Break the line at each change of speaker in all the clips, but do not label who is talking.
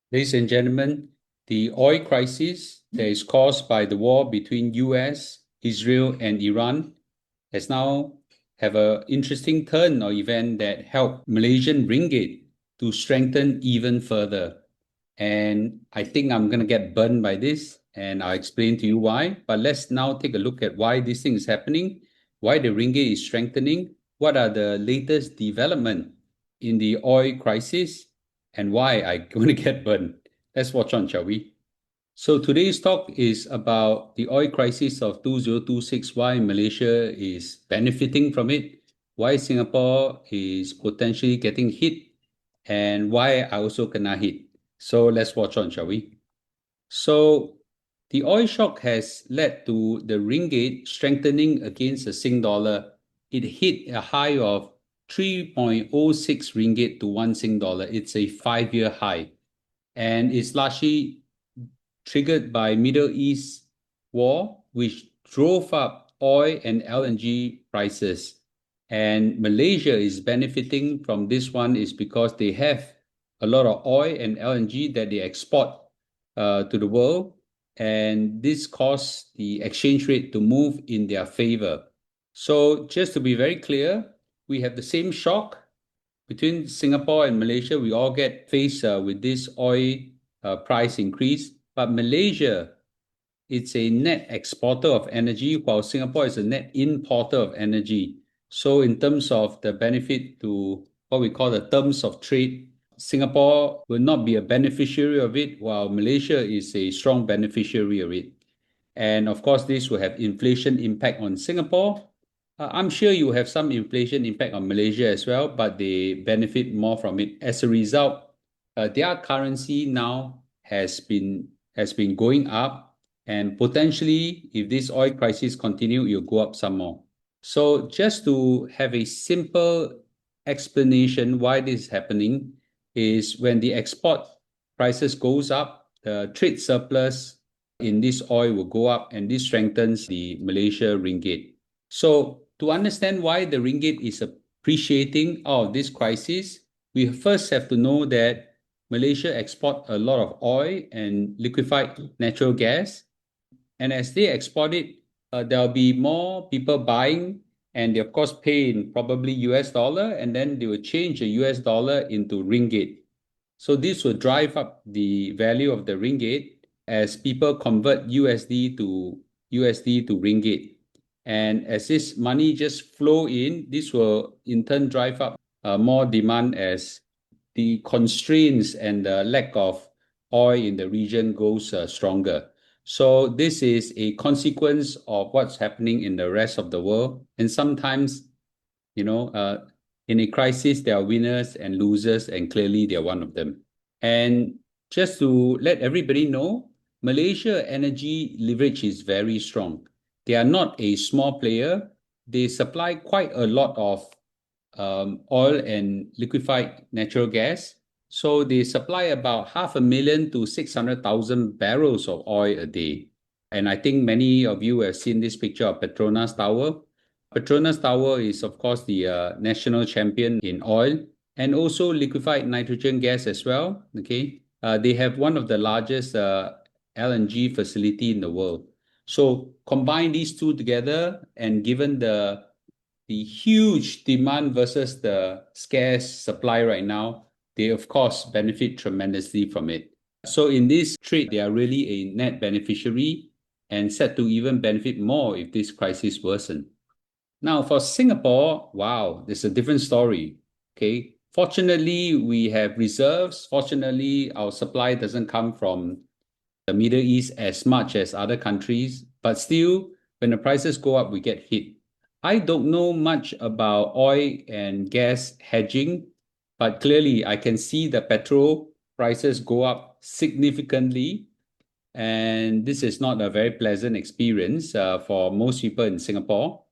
Ladies and gentlemen, the oil crisis that is caused by the war between US, Israel, and Iran has now have an interesting turn or event that helped Malaysian ringgit to strengthen even further. And I think I'm going to get burned by this, and I'll explain to you why. But let's now take a look at why this thing is happening, why the ringgit is strengthening, what are the latest development in the oil crisis, and why I'm going to get burned. Let's watch on, shall we? So today's talk is about the oil crisis of 2026, why Malaysia is benefiting from it, why Singapore is potentially getting hit, and why I also kena hit. So let's watch on, shall we? So the oil shock has led to the ringgit strengthening against the Sing dollar. It hit a high of 3.06 ringgit to 1 Sing dollar. It's a 5-year high. And it's largely triggered by Middle East war, which drove up oil and LNG prices. And Malaysia is benefiting from this one is because they have a lot of oil and LNG that they export to the world. And this caused the exchange rate to move in their favor. So just to be very clear, we have the same shock between Singapore and Malaysia. We all get faced with this oil price increase. But Malaysia, it's a net exporter of energy, while Singapore is a net importer of energy. So in terms of the benefit to what we call the terms of trade, Singapore will not be a beneficiary of it, while Malaysia is a strong beneficiary of it. And of course, this will have inflation impact on Singapore. I'm sure you have some inflation impact on Malaysia as well, but they benefit more from it. As a result, their currency now has been going up, and potentially, if this oil crisis continue, it'll go up some more. So just to have a simple explanation why this is happening is when the export prices goes up, the trade surplus in this oil will go up, and this strengthens the Malaysia ringgit. So to understand why the ringgit is appreciating out of this crisis, we first have to know that Malaysia export a lot of oil and liquefied natural gas. And as they export it, there'll be more people buying, and they of course pay in probably US dollar, and then they will change the US dollar into ringgit. So this will drive up the value of the ringgit as people convert USD to ringgit. And as this money just flow in, this will in turn drive up more demand as the constraints and the lack of oil in the region goes stronger. So this is a consequence of what's happening in the rest of the world. And sometimes, in a crisis, there are winners and losers, and clearly they're one of them. And just to let everybody know, Malaysia energy leverage is very strong. They are not a small player. They supply quite a lot of oil and liquefied natural gas. So they supply about 500,000 to 600,000 barrels of oil a day. And I think many of you have seen this picture of Petronas Tower. Petronas Tower is, of course, the national champion in oil and also liquefied nitrogen gas as well. Okay, they have one of the largest LNG facility in the world. So combine these two together, and given the huge demand versus the scarce supply right now, they of course benefit tremendously from it. So in this trade, they are really a net beneficiary and set to even benefit more if this crisis worsen. Now for Singapore, wow, there's a different story. Okay. Fortunately, we have reserves. Fortunately, our supply doesn't come from the Middle East as much as other countries, but still, when the prices go up, we get hit. I don't know much about oil and gas hedging, but clearly I can see the petrol prices go up significantly. And this is not a very pleasant experience for most people in Singapore.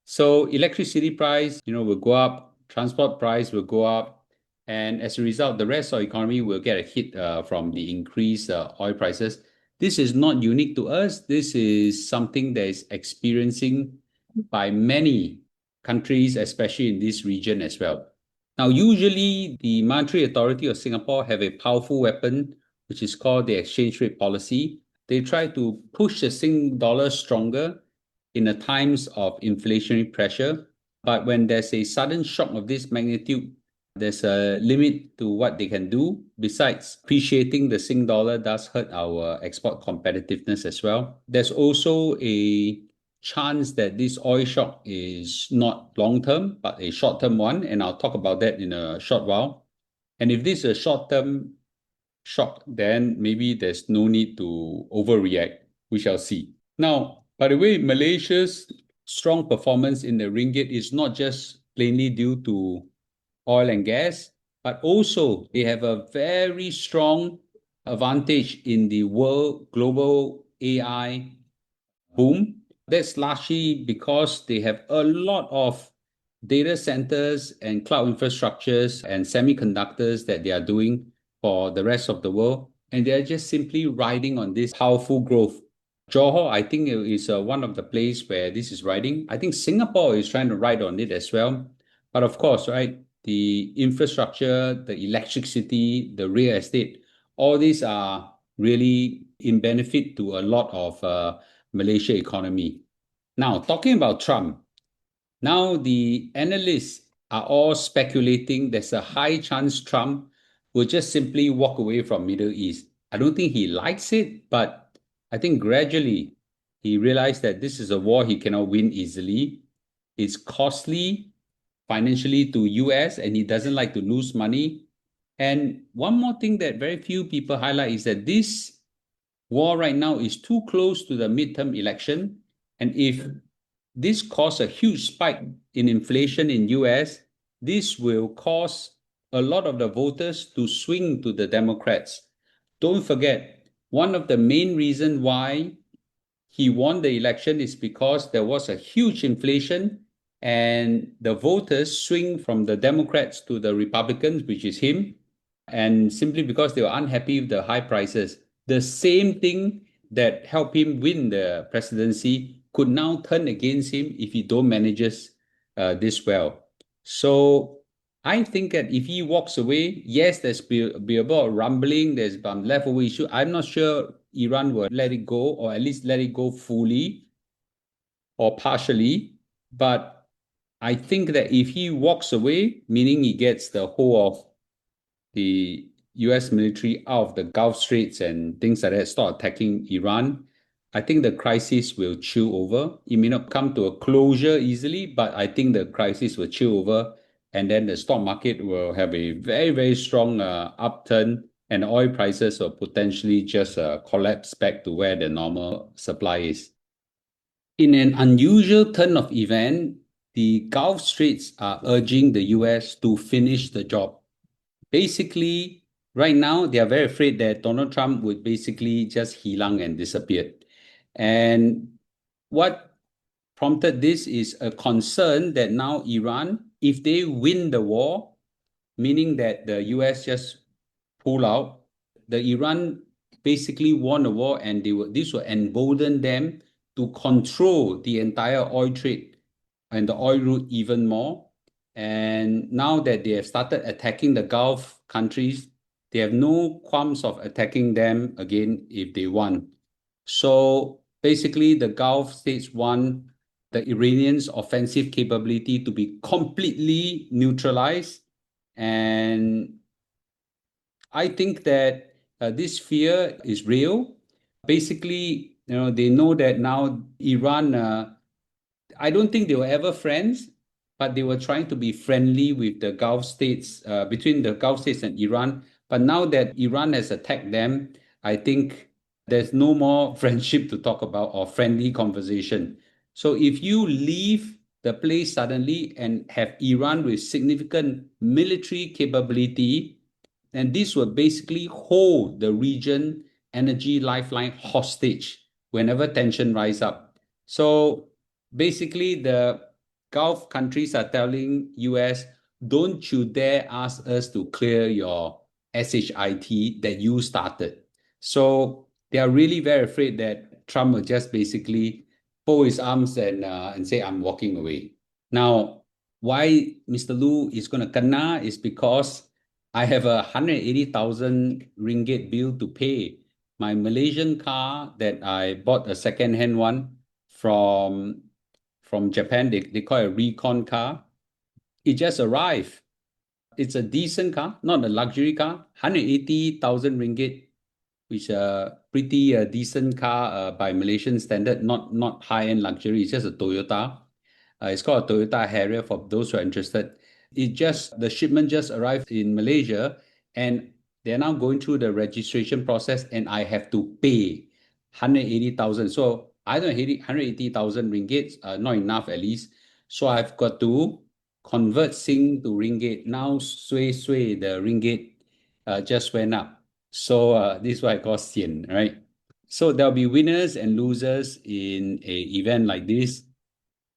So electricity price, will go up, transport price will go up, and as a result, the rest of the economy will get a hit from the increased oil prices. This is not unique to us. This is something that is experiencing by many countries, especially in this region as well. Now, usually the Monetary Authority of Singapore have a powerful weapon which is called the exchange rate policy. They try to push the Sing dollar stronger in the times of inflationary pressure. But when there's a sudden shock of this magnitude, there's a limit to what they can do. Besides, appreciating the Sing dollar does hurt our export competitiveness as well. There's also a chance that this oil shock is not long-term, but a short-term one, and I'll talk about that in a short while. And if this is a short-term shock, then maybe there's no need to overreact. We shall see. Now, by the way, Malaysia's strong performance in the ringgit is not just plainly due to oil and gas, but also they have a very strong advantage in the world global AI boom. That's largely because they have a lot of data centers and cloud infrastructures and semiconductors that they are doing for the rest of the world. And they're just simply riding on this powerful growth. Johor, I think, is one of the places where this is riding. I think Singapore is trying to ride on it as well. But of course, right, the infrastructure, the electricity, the real estate, all these are really in benefit to a lot of Malaysia economy. Now, talking about Trump, now the analysts are all speculating there's a high chance Trump will just simply walk away from Middle East. I don't think he likes it, but I think gradually he realized that this is a war he cannot win easily. It's costly financially to US and he doesn't like to lose money. And one more thing that very few people highlight is that this war right now is too close to the midterm election. And if this causes a huge spike in inflation in US, this will cause a lot of the voters to swing to the Democrats. Don't forget, one of the main reasons why he won the election is because there was a huge inflation and the voters swing from the Democrats to the Republicans, which is him, and simply because they were unhappy with the high prices. The same thing that helped him win the presidency could now turn against him if he don't manages this well. So I think that if he walks away, yes, there's be about rumbling, there's some leftover issue. I'm not sure Iran will let it go, or at least let it go fully or partially. But I think that if he walks away, meaning he gets the whole of the US military out of the Gulf Straits and things like that, start attacking Iran, I think the crisis will chill over. It may not come to a closure easily, but I think the crisis will chill over. And then the stock market will have a very, very strong upturn, and oil prices will potentially just collapse back to where the normal supply is. In an unusual turn of event, the Gulf Straits are urging the US to finish the job. Basically, right now, they are very afraid that Donald Trump would basically just hilang and disappear. And what prompted this is a concern that now Iran, if they win the war, meaning that the US just pull out, the Iran basically won the war, and this will embolden them to control the entire oil trade and the oil route even more. And now that they have started attacking the Gulf countries, they have no qualms of attacking them again if they want. So basically, the Gulf states want the Iranians' offensive capability to be completely neutralized. And I think that this fear is real. Basically, they know that now Iran, I don't think they were ever friends, but they were trying to be friendly with the Gulf states, between the Gulf states and Iran. But now that Iran has attacked them, I think there's no more friendship to talk about or friendly conversation. So if you leave the place suddenly and have Iran with significant military capability, and this will basically hold the region energy lifeline hostage whenever tension rise up. So basically, the Gulf countries are telling US, don't you dare ask us to clear your SHIT that you started. So they are really very afraid that Trump will just basically fold his arms and say, I'm walking away. Now, why Mr. Lu is going to kena is because I have a 180,000 ringgit bill to pay. My Malaysian car that I bought a second-hand one from Japan, they call it a recon car. It just arrived. It's a decent car, not a luxury car. 180,000 ringgit, which a pretty decent car by Malaysian standard, not high-end luxury. It's just a Toyota. It's called a Toyota Harrier for those who are interested. The shipment just arrived in Malaysia, and they're now going through the registration process, and I have to pay 180,000. So I don't know, 180,000 ringgit, not enough at least. So I've got to convert Sing to ringgit. Now, the ringgit just went up. So this is what I call sian, right? So there'll be winners and losers in a event like this.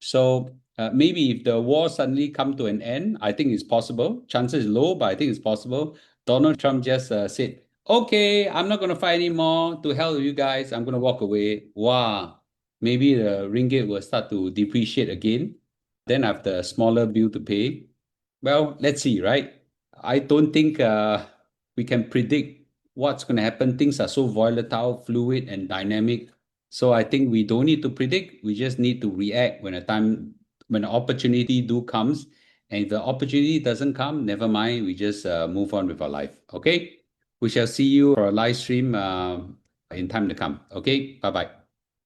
So maybe if the war suddenly come to an end, I think it's possible. Chances low, but I think it's possible. Donald Trump just said, "Okay, I'm not going to fight anymore. To hell with you guys. I'm going to walk away." Wow, maybe the ringgit will start to depreciate again. Then I have the smaller bill to pay. Well, let's see, right? I don't think we can predict what's going to happen. Things are so volatile, fluid, and dynamic. So I think we don't need to predict. We just need to react when when the opportunity do comes. And if the opportunity doesn't come, never mind. We just move on with our life. Okay. We shall see you for a live stream in time to come. Okay. Bye bye.